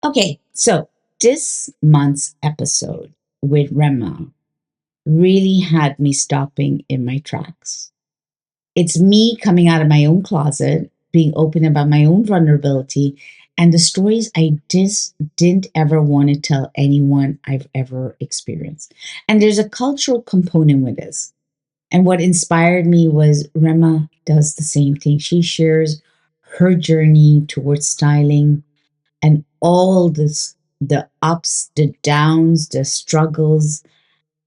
Okay, so this month's episode with Rema really had me stopping in my tracks. It's me coming out of my own closet, being open about my own vulnerability, and the stories I just didn't ever want to tell anyone I've ever experienced. And there's a cultural component with this. And what inspired me was Rema does the same thing. She shares her journey towards styling and all this, the ups, the downs, the struggles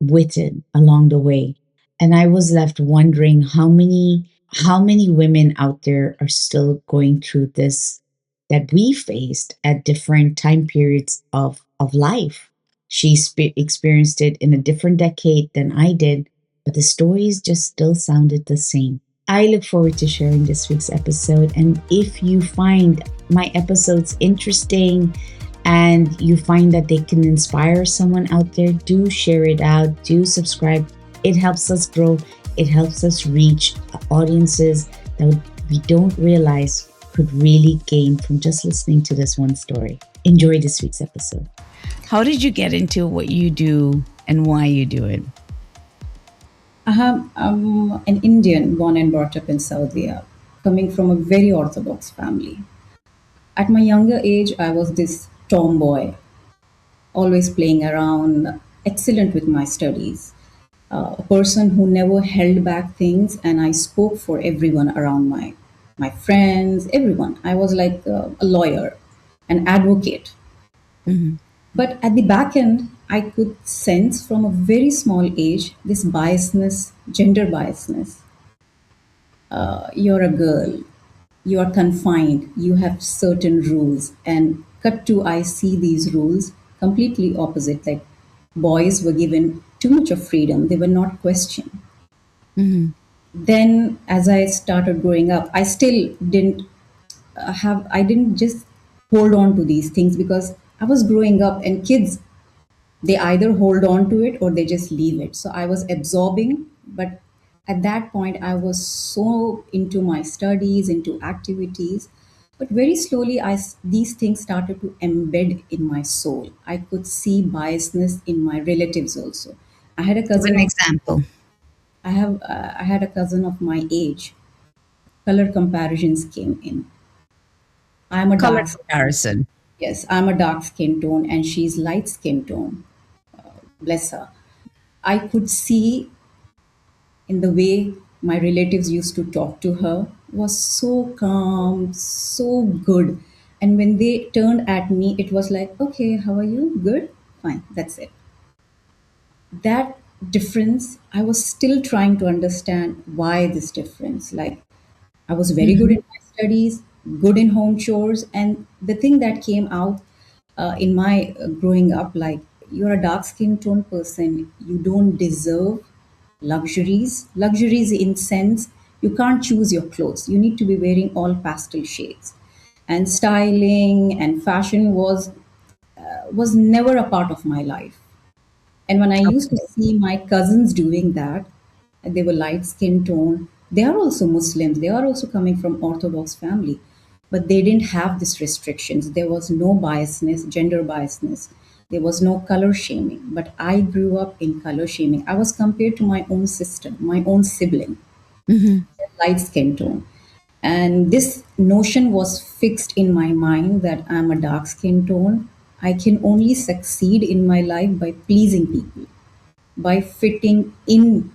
with it along the way. And I was left wondering how many women out there are still going through this that we faced at different time periods of life. She experienced it in a different decade than I did, but the stories just still sounded the same. I look forward to sharing this week's episode. And if you find my episodes interesting and you find that they can inspire someone out there, do share it out, do subscribe. It helps us grow, it helps us reach audiences that we don't realize could really gain from just listening to this one story. Enjoy this week's episode. How did you get into what you do and why you do it? I'm an Indian born and brought up in Saudi, coming from a very orthodox family. At my younger age, I was this tomboy, always playing around, excellent with my studies, a person who never held back things, and I spoke for everyone around my friends, everyone. I was like a lawyer, an advocate. Mhm. But at the back end, I could sense from a very small age this biasness, gender biasness. You're a girl, you are confined, you have certain rules. And cut to, I see these rules completely opposite. Like boys were given too much of freedom, they were not questioned. Mhm. Then, as I started growing up, I still didn't I didn't just hold on to these things because I was growing up and kids, they either hold on to it or they just leave it. So I was absorbing, but at that point I was so into my studies, into activities. But very slowly these things started to embed in my soul. I could see biasness in my relatives also. I had a Give cousin an of example. I had a cousin of my age. Color comparisons came in. I'm a Color dark comparison. Yes, I'm a dark skin tone and she's light skin tone. Bless her. I could see in the way my relatives used to talk to her was so calm, so good. And when they turned at me, it was like, okay, how are you? Good? Fine, that's it. That difference, I was still trying to understand why this difference. Like, I was very good Mhm. in my studies, good in home chores, and the thing that came out in my growing up, like you're a dark skin tone person, you don't deserve luxuries. Luxuries in sense you can't choose your clothes. You need to be wearing all pastel shades, and styling and fashion was never a part of my life. And when I used to Okay. see my cousins doing that, they were light skin tone. They are also Muslims. They are also coming from Orthodox family, but they didn't have these restrictions. There was no biasness, gender biasness. There was no color shaming. But I grew up in color shaming. I was compared to my own sister, my own sibling, Mhm. light skin tone. And this notion was fixed in my mind that I'm a dark skin tone. I can only succeed in my life by pleasing people, by fitting in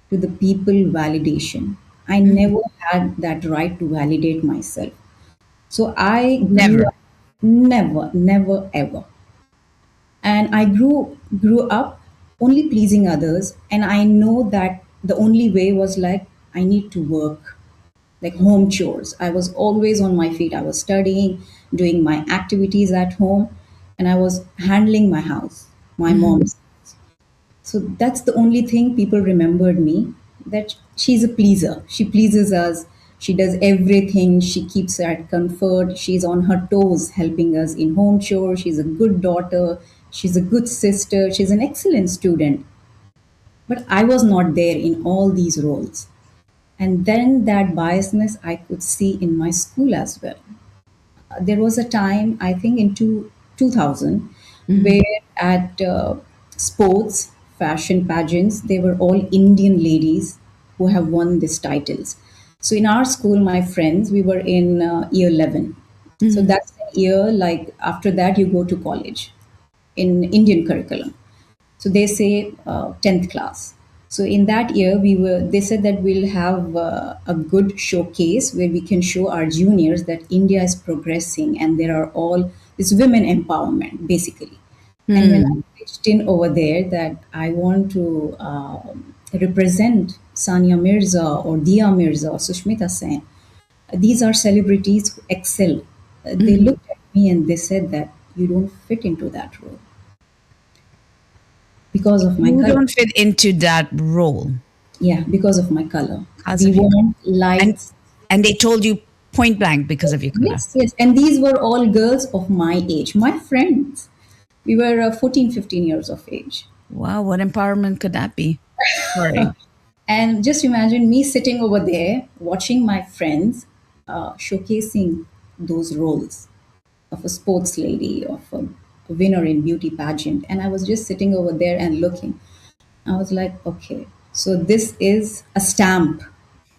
to the people validation. I Mhm. never had that right to validate myself. So I grew Never. up never, never, ever. And I grew up only pleasing others. And I know that the only way was like I need to work, like home chores. I was always on my feet. I was studying, doing my activities at home, and I was handling my house, my Mhm. mom's. So that's the only thing people remembered me, that she's a pleaser. She pleases us. She does everything. She keeps her at comfort. She's on her toes helping us in home chores. She's a good daughter. She's a good sister. She's an excellent student. But I was not there in all these roles. And then that biasness I could see in my school as well. There was a time, I think in 2000, Mm-hmm. where at sports, fashion pageants, they were all Indian ladies who have won these titles. So in our school, my friends, we were in year 11. So Mm-hmm. that's the year, like after that, you go to college in Indian curriculum. So they say 10th class. So in that year, they said that we'll have a good showcase where we can show our juniors that India is progressing and there are all this women empowerment basically. And when I Mm-hmm. pitched in over there that I want to represent Sania Mirza or Dia Mirza or Sushmita Sen, these are celebrities who excel. They Mm-hmm. looked at me and they said that you don't fit into that role because of my You color. don't fit into that role Yeah, because of my color. because We of your want and lights. and they told you point blank because of your color. Yes, yes. And these were all girls of my age, my friends. We were 14, 15 years of age. Wow, what empowerment could that be? Sorry. And just imagine me sitting over there watching my friends showcasing those roles of a sports lady, of a winner in beauty pageant. And I was just sitting over there and looking. I was like, okay, so this is a stamp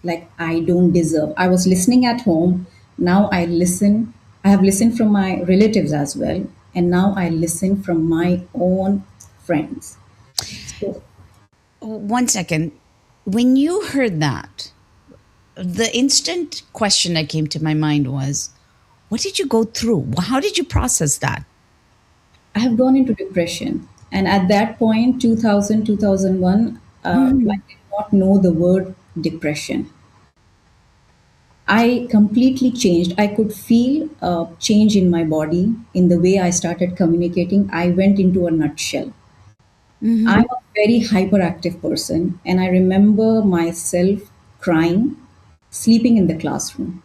like I don't deserve. I was listening at home. Now I listen. I have listened from my relatives as well. And now I listen from my own friends. So One second. When you heard that, the instant question that came to my mind was, what did you go through? How did you process that? I have gone into depression. And at that point, 2000, 2001, I Mhm. did not know the word depression. I completely changed. I could feel a change in my body, in the way I started communicating. I went into a nutshell. I'm Mhm. a very hyperactive person, and I remember myself crying, sleeping in the classroom.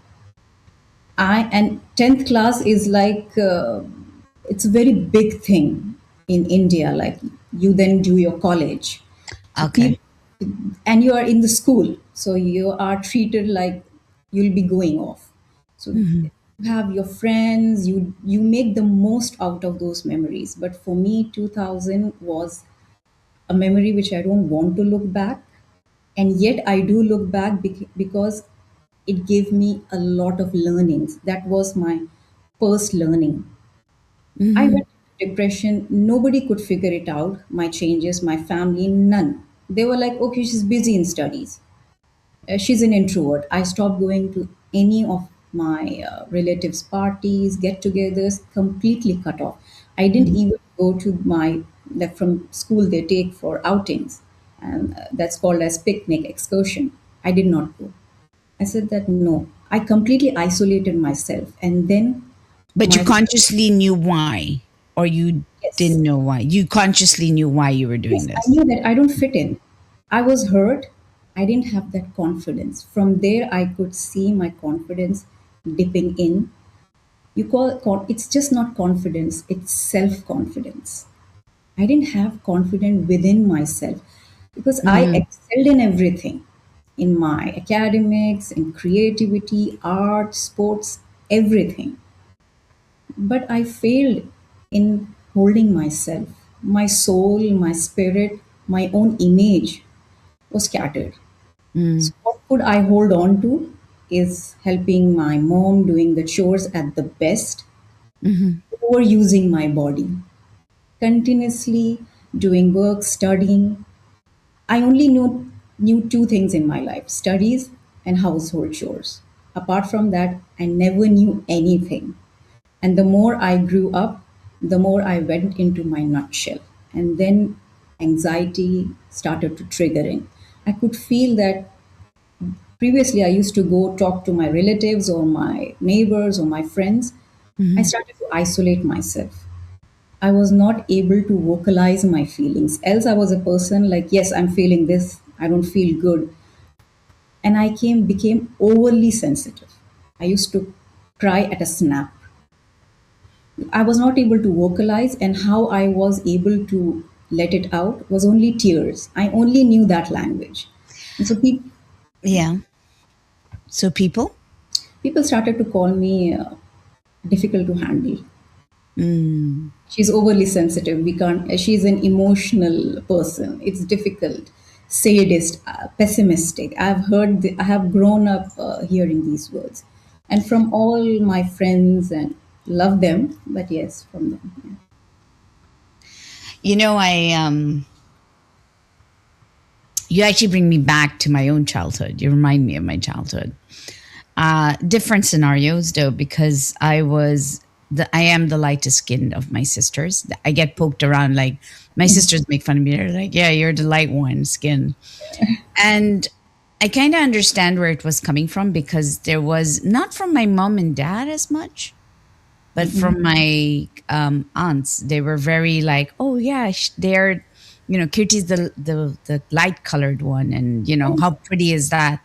I and 10th class is like it's a very big thing in India. Like you then do your college, so Okay. people and you are in the school, so you are treated like you'll be going off. So Mhm. you have your friends, you make the most out of those memories. But for me, 2000 was a memory which I don't want to look back. And yet I do look back because it gave me a lot of learnings. That was my first learning. I Mhm. went into depression. Nobody could figure it out. My changes, my family, none. They were like, okay, she's busy in studies. She's an introvert. I stopped going to any of my relatives' parties, get togethers, completely cut off. I didn't Mhm. even go to my, that from school they take for outings, and that's called as picnic excursion. I did not go. I said that no. I completely isolated myself. And then But you my, consciously knew why, or you yes, didn't know why. You consciously knew why you were doing yes, I this. knew that I don't fit in. I was hurt. I didn't have that confidence. From there, I could see my confidence dipping in. It's just not confidence, it's self confidence. I didn't have confidence within myself because I Mhm. excelled in everything, in my academics, in creativity, art, sports, everything. But I failed in holding myself. My soul, my spirit, my own image was scattered. Mhm. So, what could I hold on to is helping my mom doing the chores at the best, Mhm. overusing my body, continuously doing work, studying. I only knew two things in my life: studies and household chores. Apart from that, I never knew anything. And the more I grew up, the more I went into my nutshell. And then anxiety started to trigger in. I could feel that previously I used to go talk to my relatives or my neighbors or my friends. I Mhm. started to isolate myself. I was not able to vocalize my feelings. Else, I was a person like, yes, I'm feeling this, I don't feel good. And became overly sensitive. I used to cry at a snap. I was not able to vocalize, and how I was able to let it out was only tears. I only knew that language. And so Yeah. So people. people started to call me difficult to handle. Mm. She's overly sensitive. We can't. She's an emotional person. It's difficult. Sadist, pessimistic. I've heard. I have grown up hearing these words, and from all my friends, and love them. But yes, from them. You know, you actually bring me back to my own childhood. You remind me of my childhood. Different scenarios though, because I am the lightest skinned of my sisters. I get poked around, like my sisters make fun of me. They're like, "Yeah, you're the light one skin," and I kind of understand where it was coming from, because there was not from my mom and dad as much, but Yeah. from my aunts. They were very like, "Oh yeah, they're, Kirti's the light colored one, and how pretty is that?"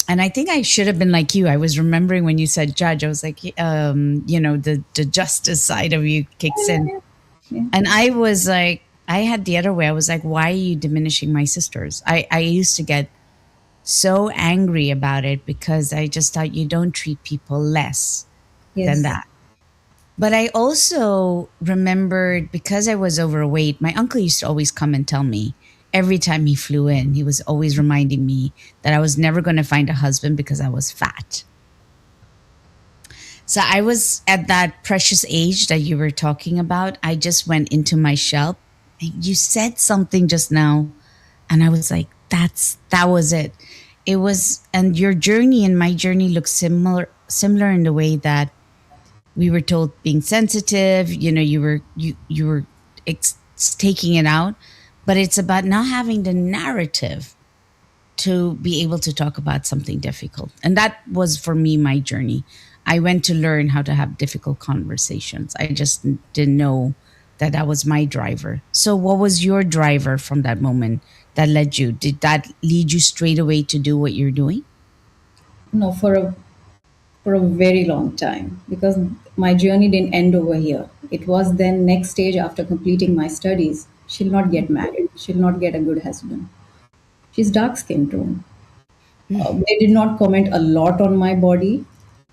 And I think I should have been like you. I was remembering when you said judge, I was like, the justice side of you kicks in. Yeah. Yeah. And I was like, I had the other way. I was like, why are you diminishing my sisters? I used to get so angry about it, because I just thought you don't treat people less than Yes. that. But I also remembered, because I was overweight, my uncle used to always come and tell me every time he flew in, he was always reminding me that I was never going to find a husband because I was fat. So I was at that precious age that you were talking about. I just went into my shell. And you said something just now, and I was like, that was it. It was, and your journey and my journey look similar in the way that we were told being sensitive, you were taking it out, but it's about not having the narrative to be able to talk about something difficult. And that was for me my journey. I went to learn how to have difficult conversations. I just didn't know that that was my driver. So what was your driver from that moment that led you? Did that lead you straight away to do what you're doing? No, for a very long time, because my journey didn't end over here. It was then next stage after completing my studies. She'll not get married. She'll not get a good husband. She's dark skin tone. They did not comment a lot on my body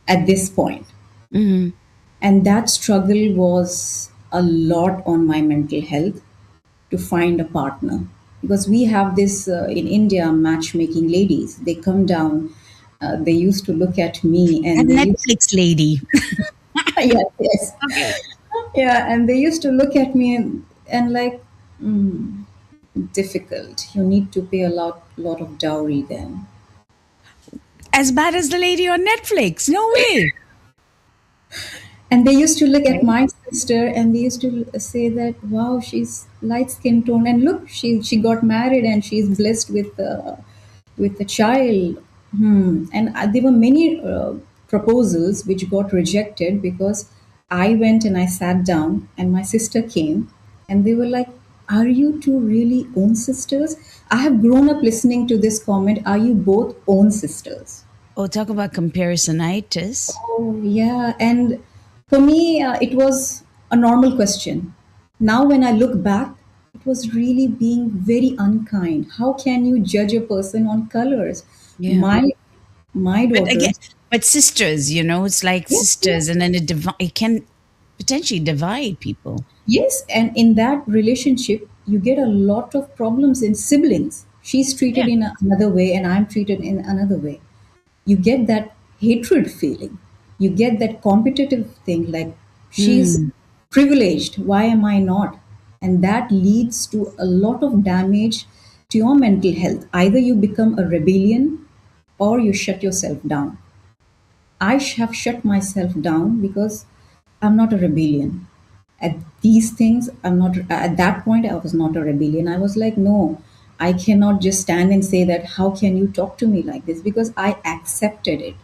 at this point. Mm-hmm. And that struggle was a lot on my mental health to find a partner. Because we have this in India, matchmaking ladies. They come down, they used to look at me That and they used, Netflix lady. yes, yes. Okay. Yeah, and they used to look at me and like, difficult. You need to pay a lot of dowry then. As bad as the lady on Netflix. No way. And they used to look at Okay. my sister and they used to say that, wow, she's light skin tone. And look, she got married and she's blessed with a child. And there were many proposals which got rejected because I went and I sat down and my sister came and they were like, are you two really own sisters? I have grown up listening to this comment, are you both own sisters? Oh, talk about comparisonitis. Oh, yeah. And for me, it was a normal question. Now, when I look back, it was really being very unkind. How can you judge a person on colors? Yeah. My But again, daughters, but sisters, it's like yeah, yeah. sisters, and then it can potentially divide people. Yes, and in that relationship, you get a lot of problems in siblings. She's treated Yeah. in another way, and I'm treated in another way. You get that hatred feeling. You get that competitive thing like she's Hmm. privileged, why am I not? And that leads to a lot of damage to your mental health. Either you become a rebellion or you shut yourself down. Have shut myself down because I'm not a rebellion. At these things, I'm not, at that point, I was not a rebellion. I was like, no, I cannot just stand and say that, how can you talk to me like this? Because I accepted it.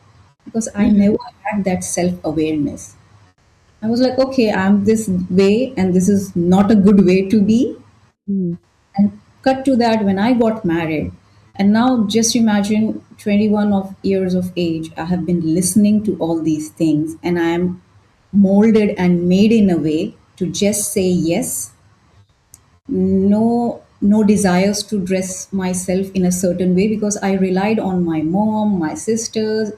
Because I Hmm. never had that self awareness. I was like, okay, I'm this way and this is not a good way to be. Hmm. And cut to that when I got married. And now just imagine 21 of years of age, I have been listening to all these things and I am molded and made in a way to just say yes, no desires to dress myself in a certain way because I relied on my mom, my sisters,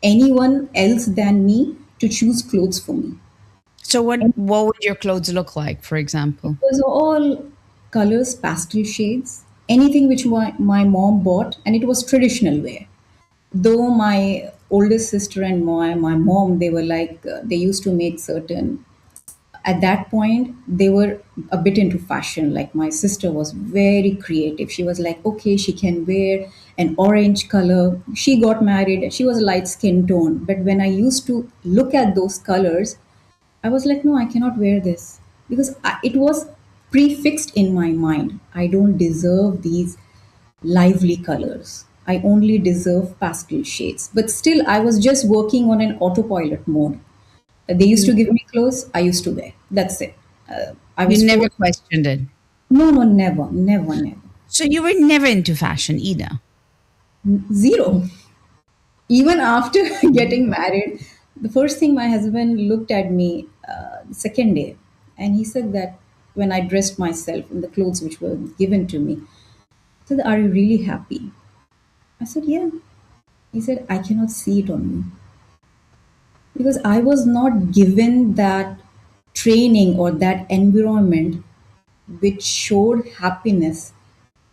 anyone else than me to choose clothes for me. So what would your clothes look like, for It example? was all colors, pastel shades, anything which my mom bought, and it was traditional wear. Though my oldest sister and my mom, they were like, they used to make certain, at that point, they were a bit into fashion. Like my sister was very creative. She was like, okay, she can wear an orange color. She got married, she was a light skin tone. But when I used to look at those colors, I was like, no, I cannot wear this because it was prefixed in my mind. I don't deserve these lively colors. I only deserve pastel shades. But still, I was just working on an autopilot mode. They used to Mm. give me clothes, I used to wear. That's it. I You was never forced. questioned it. No, no, never, never, never. So you were never into fashion either. Zero. Even after getting married, the first thing my husband looked at me the second day, and he said that when I dressed myself in the clothes which were given to me, he said, "Are you really happy?" I said, "Yeah." He said, "I cannot see it on you because I was not given that training or that environment which showed happiness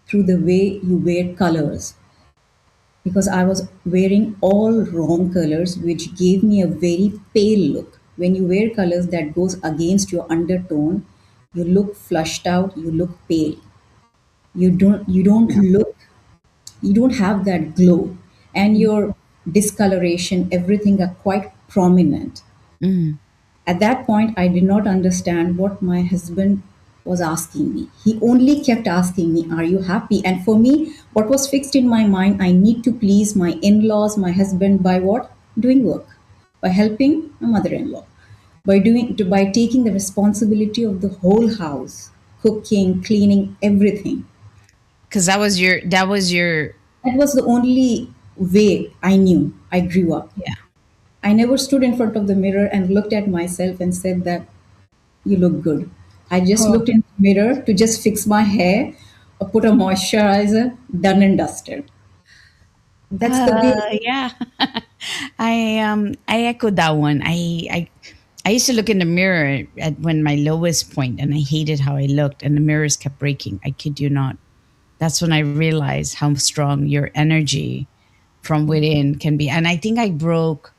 through the way you wear colors, because I was wearing all wrong colors, which gave me a very pale look. When you wear colors that goes against your undertone, you look flushed out, you look pale. You don't Yeah. look, you don't have that glow, and your discoloration, everything are quite prominent. Mm. At that point, I did not understand what my husband was asking me. He only kept asking me, "Are you happy?" And for me, what was fixed in my mind, I need to please my in laws, my husband by what? Doing work, by helping my mother in law, by taking the responsibility of the whole house, cooking, cleaning, everything. Because that was your That was the only way I knew I grew up. yeah. I never stood in front of the mirror and looked at myself and said that you look good. I just Oh. looked in the mirror to just fix my hair or put a moisturizer, done and dusted. That's the way. Yeah. I echo that one. I used to look in the mirror at when my lowest point and I hated how I looked and the mirrors kept breaking. I kid you not. That's when I realized how strong your energy from within can be. And I think I broke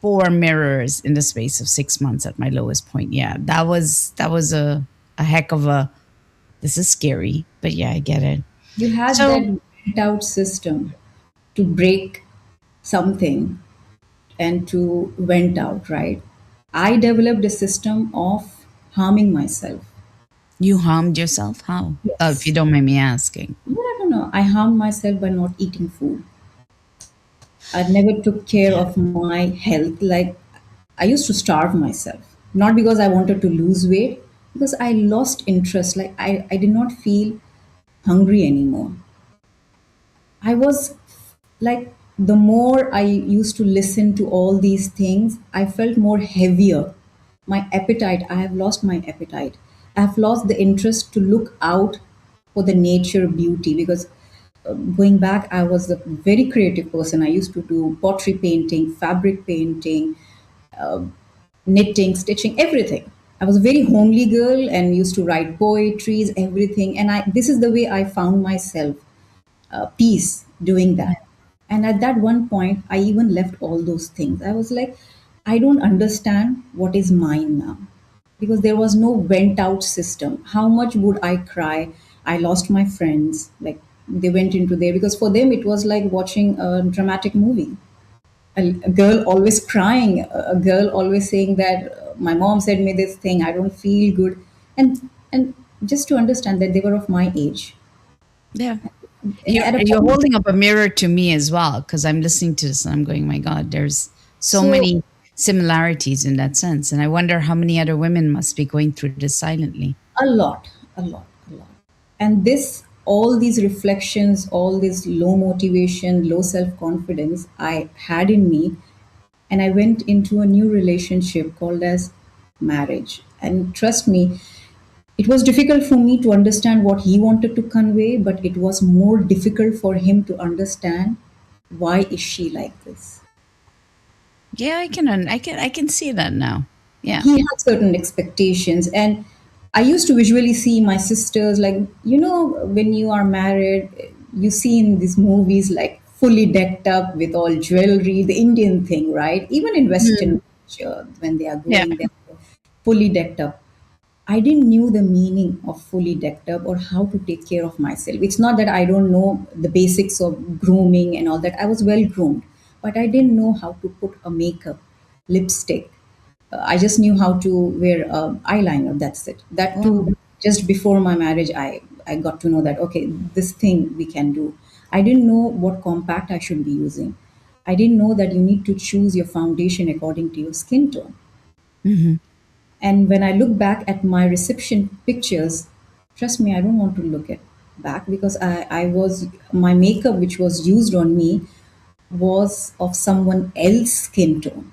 4 mirrors in the space of 6 months at my lowest point. Yeah. That was a heck of a this is scary. But yeah, I get it. You had that So vent out system to break something and to vent out, right? I developed a system of harming myself. you harmed yourself? How? If you Yes. don't mind me asking. No, no, no, no. I harmed myself by not eating food. I never took care Yeah. of my health. Like I used to starve myself, not because I wanted to lose weight, because I lost interest. Like I did not feel hungry anymore. I was like, the more I used to listen to all these things, I felt more heavier. My appetite, I have lost my appetite. I have lost the interest to look out for the nature beauty because going back, I was a very creative person. I used to do pottery painting, fabric painting, knitting, stitching, everything. I was a very homely girl and used to write poetries, everything. And this is the way I found myself peace doing that. And at that one point, I even left all those things. I was like, I don't understand what is mine now because there was no vent out system. How much would I cry? I lost my friends. Like they went into there because for them it was like watching a dramatic movie. A girl always crying, a girl always saying that my mom said me this thing, I don't feel good. And just to understand that they were of my age. Yeah. You're At a you're point, holding up a mirror to me as well because I'm listening to this and I'm going, my God, there's so so many similarities in that sense. And I wonder how many other women must be going through this silently. a lot, a lot, a lot. And this, all these reflections, all this low motivation, low self confidence I had in me, and I went into a new relationship called as marriage. And trust me, it was difficult for me to understand what he wanted to convey, but it was more difficult for him to understand why is she like this. Yeah, I can see that now. Yeah. he had certain expectations. And I used to visually see my sisters, like, when you are married, you see in these movies, like fully decked up with all jewelry, the Indian thing, right? Even in Western Mm. culture, when they are Yeah. going, they're fully decked up. I didn't knew the meaning of fully decked up or how to take care of myself. It's not that I don't know the basics of grooming and all that. I was well groomed, but I didn't know how to put a makeup, lipstick. I just knew how to wear eyeliner. That's it. That too, Wow. just before my marriage, I got to know that, okay, this thing we can do. I didn't know what compact I should be using. I didn't know that you need to choose your foundation according to your skin tone. Hmm. And when I look back at my reception pictures, trust me, I don't want to look at back, because I was, my makeup which was used on me was of someone else's skin tone.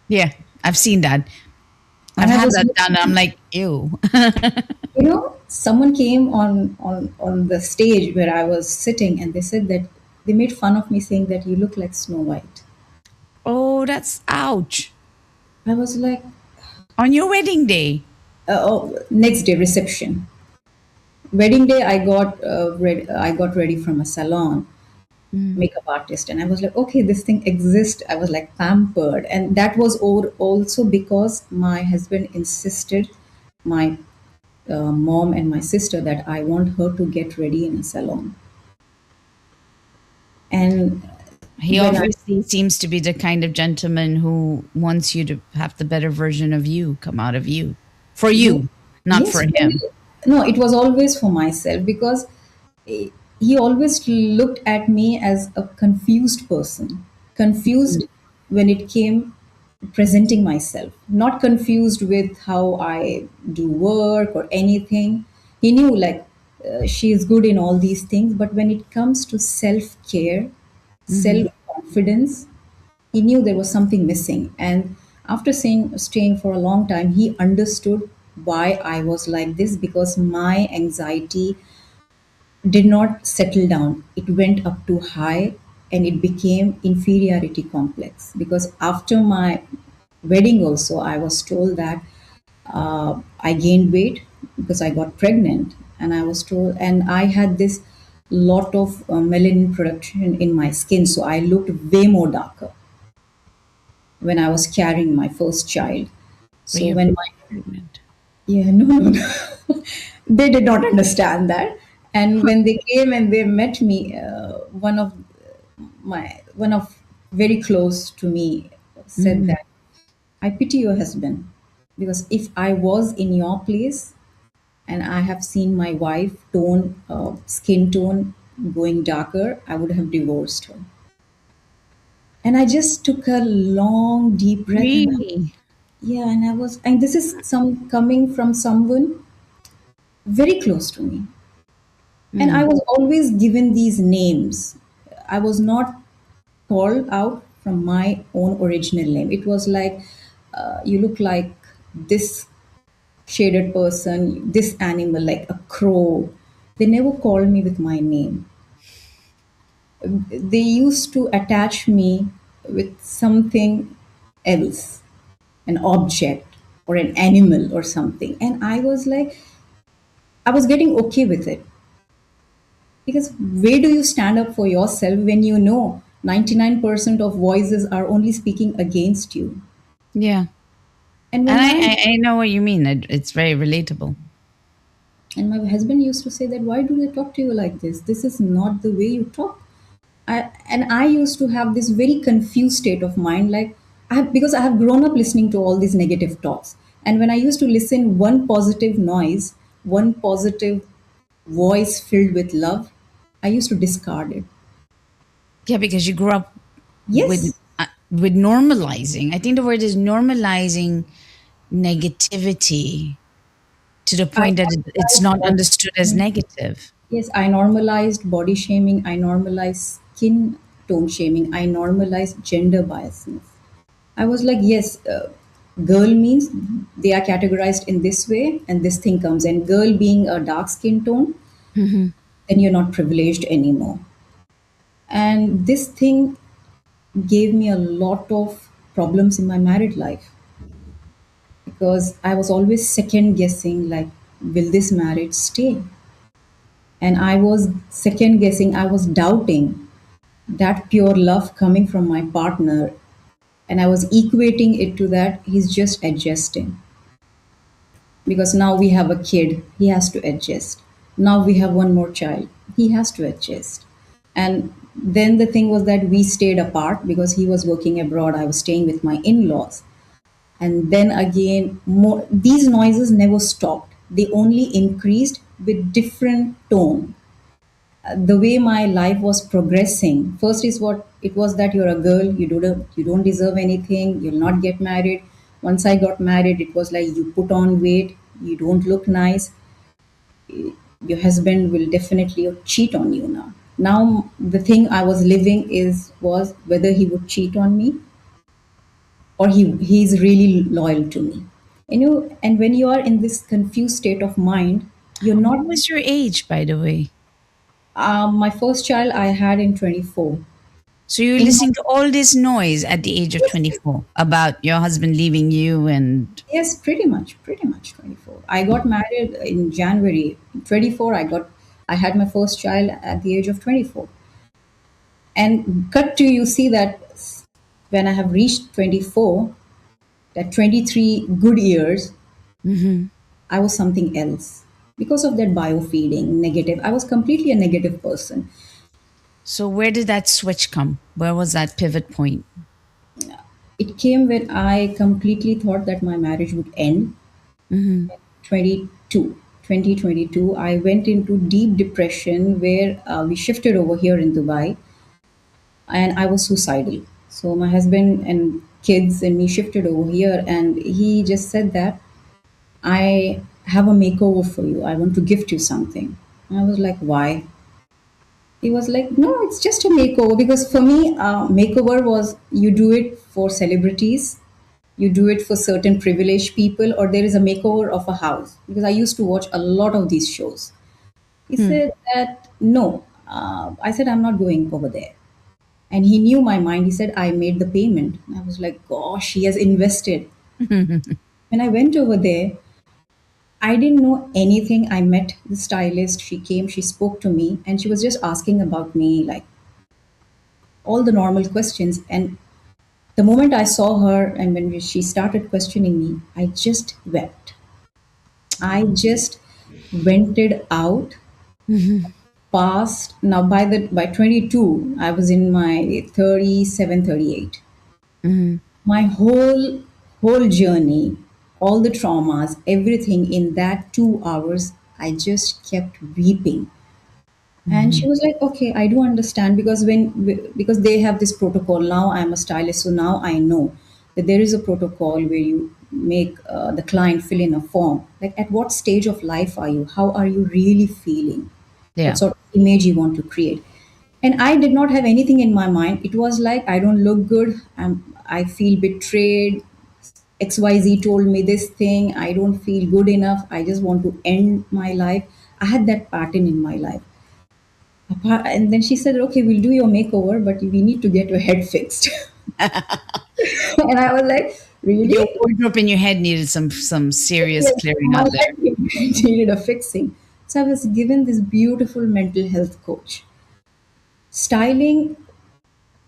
Yeah. I've seen that. And I've I had was that done. I'm looking, like, ew. someone came on the stage where I was sitting, and they said that they made fun of me, saying that you look like Snow White. Oh, that's ouch. I was like, On your wedding day. oh, next day reception. Wedding day, I got ready from a salon, Mm. makeup artist, and I was like, okay, this thing exists. I was like pampered, and that was also because my husband insisted, my mom and my sister, that I want her to get ready in a salon. And He when I obviously seems to be the kind of gentleman who wants you to have the better version of you come out of you. For Yes, you, not for yes, him. no, it was always for myself, because eh, he always looked at me as a confused person, confused when it came presenting myself, not confused with how I do work or anything. He knew, like, she is good in all these things, but when it comes to self care, Hmm. self confidence, he knew there was something missing. And after staying for a long time, he understood why I was like this, because my anxiety did not settle down. It went up too high, and it became inferiority complex. Because after my wedding, also, I was told that I gained weight because I got pregnant, and I was told, and I had this lot of melanin production in my skin, so I looked way more darker when I was carrying my first child. But So you're when my, pregnant. yeah, no, no, no. They did not understand that. And when they came and they met me, one of very close to me said Hmm. that, I pity your husband, because if I was in your place and I have seen my wife skin tone going darker, I would have divorced her. And I just took a long, deep breath, and Really? yeah, and I was, and this is some coming from someone very close to me. And I Mm. was always given these names. I was not called out from my own original name. It was like, you look like this shaded person, this animal, like a crow. They never called me with my name. They used to attach me with something else, an object or an animal or something. And I was like, I was getting okay with it, because where do you stand up for yourself when you know 99% of voices are only speaking against you? Yeah. And And when my I know what you mean. It's very relatable. and my husband used to say that, why do they talk to you like this? This is not the way you talk. And I used to have this very confused state of mind, like, because I have grown up listening to all these negative talks. And when I used to listen one positive noise, one positive voice filled with love, I used to discard it. Yeah, because you grew up Yes, with normalizing. I think the word is normalizing negativity to the I point that it's normalized not body understood as shaming. negative. Yes, I normalized body shaming. I normalized skin tone shaming. I normalized gender biasness. I was like, yes, girl means they are categorized in this way, and this thing comes. And girl being a dark skin tone, Hmm. then you're not privileged anymore. And this thing gave me a lot of problems in my married life. because I was always second guessing, like, will this marriage stay? And I was second guessing, I was doubting that pure love coming from my partner. And I was equating it to that he's just adjusting. Because now we have a kid, he has to adjust. Now we have one more child, he has to adjust. And then the thing was that we stayed apart because he was working abroad, I was staying with my in laws. And then again, more, these noises never stopped, they only increased with different tone. The way my life was progressing, first is what it was, that you're a girl, you don't deserve anything, you'll not get married. Once I got married, it was like, you put on weight, you don't look nice, your husband will definitely cheat on you. Now the thing I was living is was whether he would cheat on me, or he's really loyal to me. And when you are in this confused state of mind, you're not. What was your age, by the way? My first child I had in 24. So you're In my, listening to all this noise at the age of 24 about your husband leaving you and yes, pretty much 24. I got married in January 24. I had my first child at the age of 24. And cut to, you see that when I have reached 24, that 23 good years, Mhm. I was something else. Because of that biofeeding, negative, I was completely a negative person. So where did that switch come? Where was that pivot point? It came when I completely thought that my marriage would end. Mhm. 22, 2022, I went into deep depression where we shifted over here in Dubai, and I was suicidal. So my husband and kids and me shifted over here, and he just said that, I have a makeover for you. I want to gift you something. And I was like, why? He was like, no, it's just a makeover. Because for me, makeover was, you do it for celebrities, you do it for certain privileged people, or there is a makeover of a house. Because I used to watch a lot of these shows. He Hmm. said that, no. I said, I'm not going over there. And he knew my mind. He said, I made the payment. And I was like, gosh, he has invested. When I went over there, I didn't know anything. I met the stylist. She came, she spoke to me, and she was just asking about me, like all the normal questions. And the moment I saw her and when she started questioning me, I just wept. I just vented out, Mhm. past. Now by 22, I was in my 37, 38. Mhm. My whole journey, all the traumas, everything in that 2 hours, I just kept weeping. And she Mhm. was like, okay, I do understand, because they have this protocol. Now I'm a stylist, so now I know that there is a protocol where you make the client fill in a form, like, at what stage of life are you, how are you really feeling, what Yeah. sort of image you want to create. And I did not have anything in my mind. It was like, I don't look good, I feel betrayed, XYZ told me this thing, I don't feel good enough, I just want to end my life. I had that pattern in my life. And then she said, okay, we'll do your makeover, but we need to get your head fixed. And I was like, Your really? wardrobe in your head needed some serious Yes, clearing my out there. head needed a fixing. So I was given this beautiful mental health coach. Styling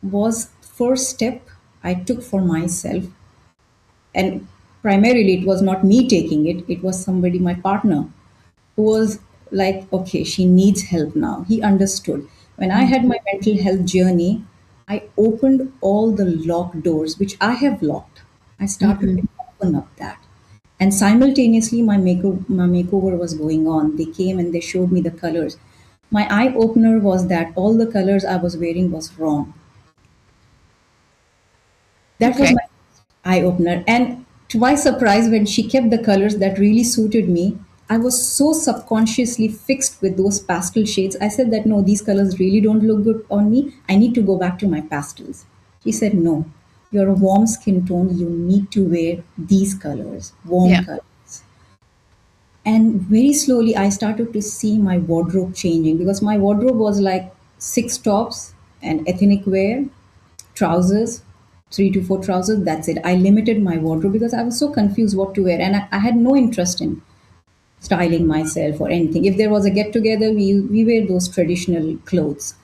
was first step I took for myself. And primarily it was not me taking it, it was somebody, my partner, who was like, okay, she needs help now. He understood. When I had my mental health journey, I opened all the locked doors, which I have locked. I started to Mhm. open up that. And simultaneously, my makeover was going on. They came and they showed me the colors. My eye opener was that all the colors I was wearing was wrong. That was Okay. my eye opener. And to my surprise, when she kept the colors that really suited me, I was so subconsciously fixed with those pastel shades. I said that, no, these colors really don't look good on me. I need to go back to my pastels. She said, no, you're a warm skin tone. You need to wear these colors, warm Yeah. colors. And very slowly, I started to see my wardrobe changing, because my wardrobe was like six tops and ethnic wear, trousers. three to four trousers, that's it. I limited my wardrobe because I was so confused what to wear, and I had no interest in styling myself or anything. If there was a get together, we wear those traditional clothes.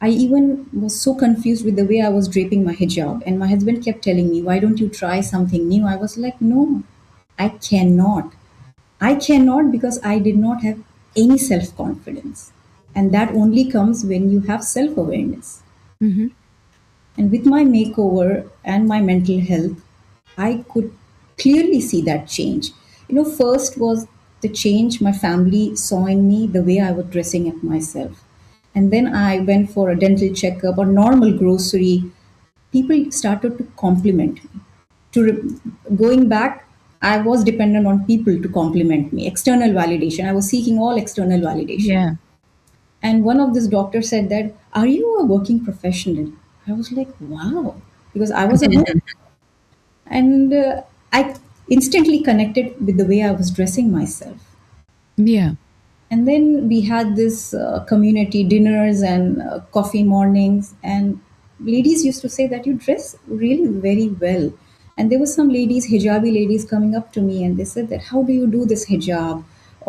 I even was so confused with the way I was draping my hijab, and my husband kept telling me, "Why don't you try something new?" I was like, "No, I cannot. I cannot because I did not have any self confidence. And that only comes when you have self awareness." Hmm. And with my makeover and my mental health, I could clearly see that change. First was the change my family saw in me, the way I was dressing up myself. And then I went for a dental checkup or normal grocery. People started to compliment me. Going back, I was dependent on people to compliment me, external validation. I was seeking all external validation. Yeah. And one of these doctors said that, "Are you a working professional?" I was like, wow, because I was a home. And I instantly connected with the way I was dressing myself. Yeah. And then we had this community dinners and coffee mornings. And ladies used to say that you dress really very well. And there were some ladies, hijabi ladies, coming up to me and they said that, "How do you do this hijab?"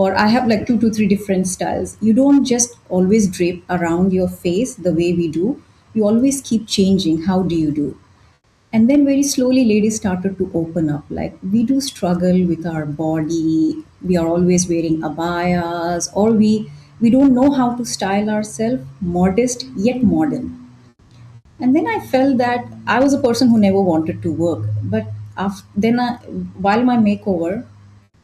Or I have like two to three different styles. You don't just always drape around your face the way we do. You always keep changing. How do you do? And then very slowly ladies started to open up, like we do struggle with our body, we are always wearing abayas, or we don't know how to style ourselves, modest yet modern. And then I felt that I was a person who never wanted to work. But while my makeover,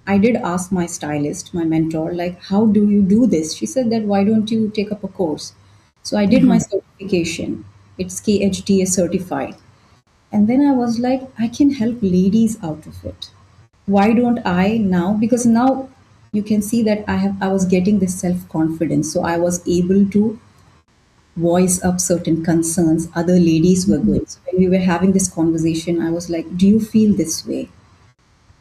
I did ask my stylist, my mentor, like, "How do you do this?" She said that, "Why don't you take up a course?" So I did my Hmm. certification. It's KHDA certified. And then I was like, I can help ladies out of it. Why don't I now? Because now you can see that I was getting this self-confidence. So I was able to voice up certain concerns other ladies were going. So when we were having this conversation, I was like, "Do you feel this way?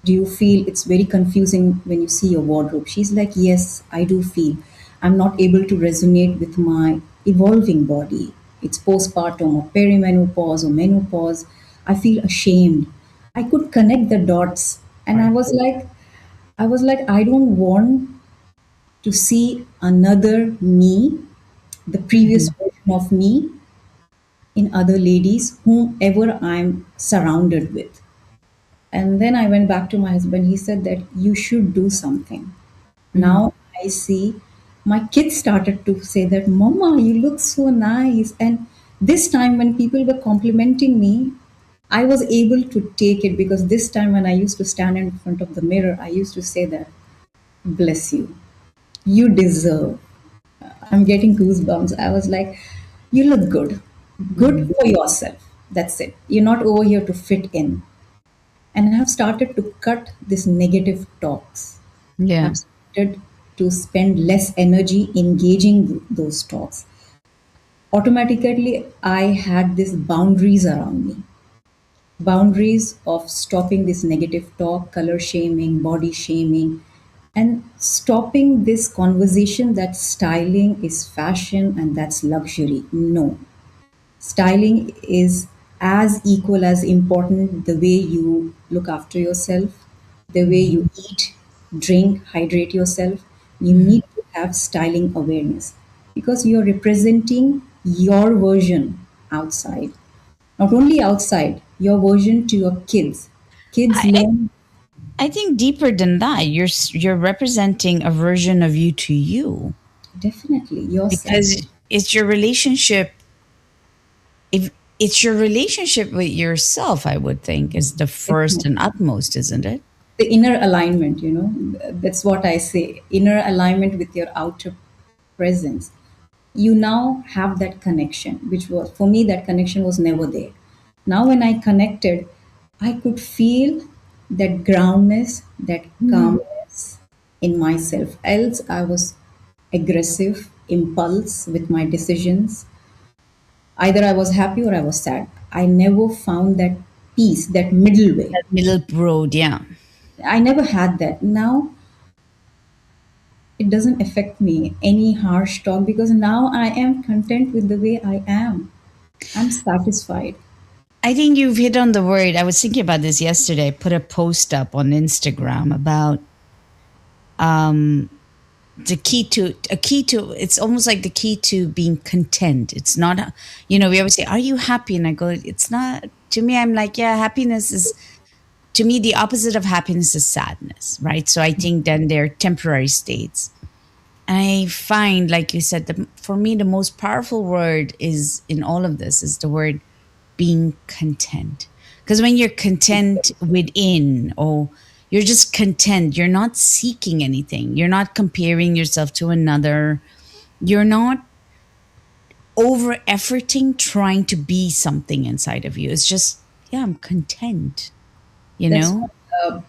Do you feel it's very confusing when you see your wardrobe?" She's like, "Yes, I do feel. I'm not able to resonate with my evolving body. It's postpartum or perimenopause or menopause. I feel ashamed." I could connect the dots. And Right. I don't want to see another me, the previous Mhm. version of me, in other ladies, whomever I'm surrounded with. And then I went back to my husband. He said that you should do something. Mhm. Now I see my kids started to say that, "Mama, you look so nice." And this time when people were complimenting me, I was able to take it, because this time when I used to stand in front of the mirror, I used to say that, "Bless you. You deserve." I'm getting goosebumps. I was like, "You look good. Good Mhm. for yourself. That's it. You're not over here to fit in." And I've started to cut this negative talks. Yeah. I've started to spend less energy engaging those talks. Automatically, I had these boundaries around me, boundaries of stopping this negative talk, color shaming, body shaming, and stopping this conversation that styling is fashion and that's luxury. No, styling is as equal as important the way you look after yourself, the way you eat, drink, hydrate yourself. You Mhm. need to have styling awareness because you're representing your version outside. Not only outside, your version to your kids. Kids I, I learn I think deeper than that, you're representing a version of you to you, definitely yourself. because it's your relationship. If it's your relationship with yourself, I would think is the first and utmost, isn't it? The inner alignment, that's what I say. Inner alignment with your outer presence. You now have that connection, which was, for me, that connection was never there. Now when I connected, I could feel that groundness, that Mhm. calmness in myself. Else I was aggressive, impulse with my decisions. Either I was happy or I was sad. I never found that peace, that middle way. That middle road, yeah. I never had that. Now it doesn't affect me any harsh talk, because now I am content with the way I am. I'm satisfied. I think you've hit on the word. I was thinking about this yesterday. I put a post up on Instagram about um, the key to a key to. It's almost like the key to being content. It's not, we always say, "Are you happy?" And I go, "It's not." To me, I'm like, yeah, happiness is, to me, the opposite of happiness is sadness, right? So I think then they're temporary states. I find, like you said, for me, the most powerful word is in all of this is the word being content. Because when you're content within, or you're just content, you're not seeking anything, you're not comparing yourself to another, you're not over efforting trying to be something inside of you. It's just, yeah, I'm content, you That's know? what,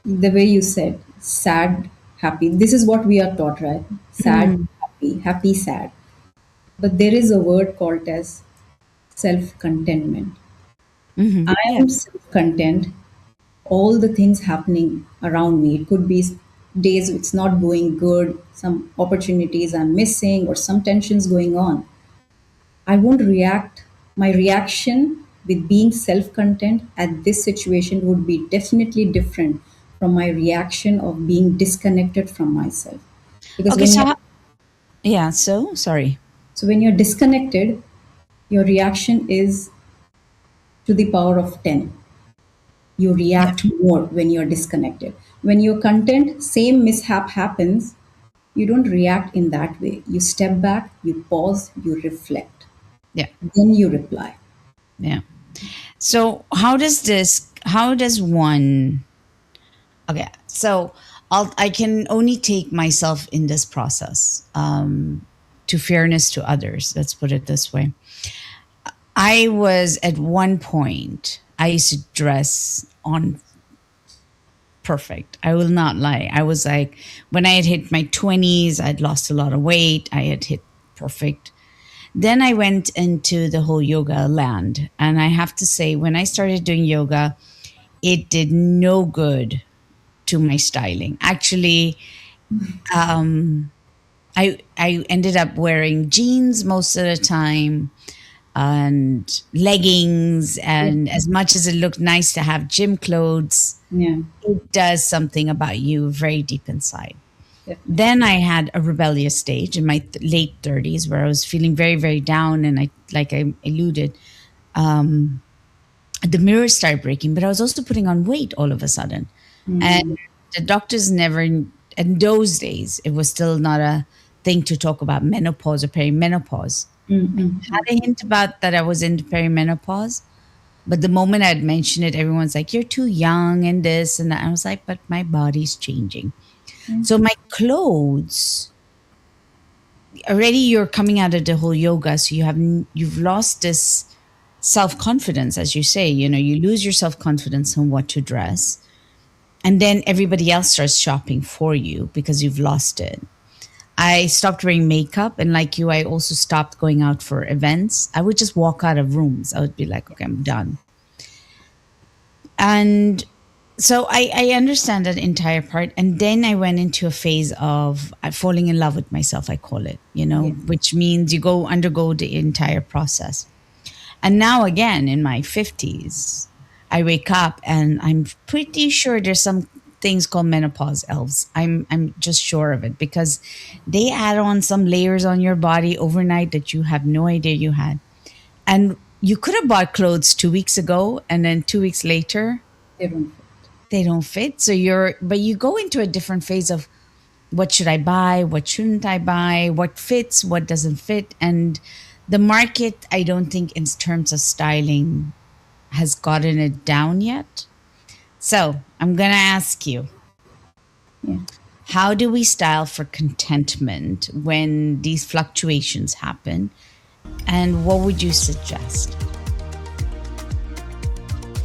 the way you said sad, happy. This is what we are taught, right? Sad, Mm, happy, happy, sad. But there is a word called as self-contentment. I yeah, am self-content. All the things happening around me. It could be days it's not going good, some opportunities I'm missing, or some tensions going on. I won't react. My reaction with being self content at this situation would be definitely different from my reaction of being disconnected from myself. Because okay, when so you're yeah, so sorry. so when you're disconnected, your reaction is to the power of 10. You Yeah, react more when you're disconnected. When you're content, same mishap happens, you don't react in that way. You step back, you pause, you reflect, yeah, then you reply. yeah. So how does one, okay, so I can only take myself in this process, to fairness to others. Let's put it this way. I was at one point, I used to dress on perfect. I will not lie. I was like, when I had hit my 20s, I'd lost a lot of weight. I had hit perfect. Then I went into the whole yoga land. And I have to say, when I started doing yoga, it did no good to my styling. Actually, um, I ended up wearing jeans most of the time and leggings. Yeah, And as much as it looked nice to have gym clothes, yeah, it does something about you very deep inside. definitely. Then I had a rebellious stage in my late 30s where I was feeling very, very down. And like I alluded, um, the mirrors started breaking, but I was also putting on weight all of a sudden. And Mm, the doctors never, in those days, it was still not a thing to talk about menopause or perimenopause. mm, mm, Had a mm. hint about that I was into perimenopause, but the moment I'd mention it, everyone's like, "You're too young," and this and that. I was like, "But my body's changing." Yeah, So my clothes, already you're coming out of the whole yoga, so you've lost this self confidence, as you say. You lose your self confidence on what to dress, and then everybody else starts shopping for you because you've lost it. I stopped wearing makeup, and like you, I also stopped going out for events. I would just walk out of rooms. I would be like, okay, I'm done. And so I understand that entire part. And then I went into a phase of falling in love with myself, I call it, yeah, which means you go undergo the entire process. And now again in my 50s, I wake up and I'm pretty sure there's some things called menopause elves. I'm just sure of it because they add on some layers on your body overnight that you have no idea you had. And you could have bought clothes 2 weeks ago and then 2 weeks later they don't fit. they don't fit. But you go into a different phase of what should I buy? What shouldn't I buy? What fits? What doesn't fit? And the market, I don't think in terms of styling has gotten it down yet. So I'm going to ask you, Yeah. how do we style for contentment when these fluctuations happen? And what would you suggest?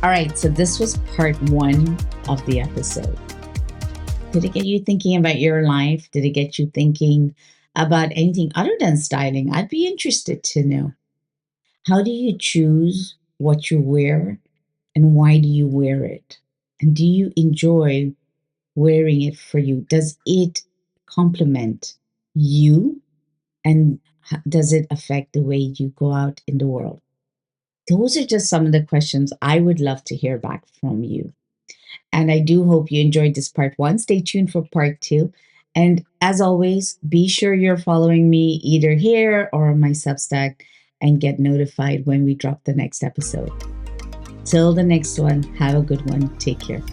All right, so this was part one of the episode. Did it get you thinking about your life? Did it get you thinking about anything other than styling? I'd be interested to know. How do you choose what you wear and why do you wear it? And do you enjoy wearing it for you? Does it complement you? And does it affect the way you go out in the world? Those are just some of the questions I would love to hear back from you. And I do hope you enjoyed this part one. Stay tuned for part two. And as always, be sure you're following me either here or on my Substack and get notified when we drop the next episode. Till the next one, have a good one. Take care.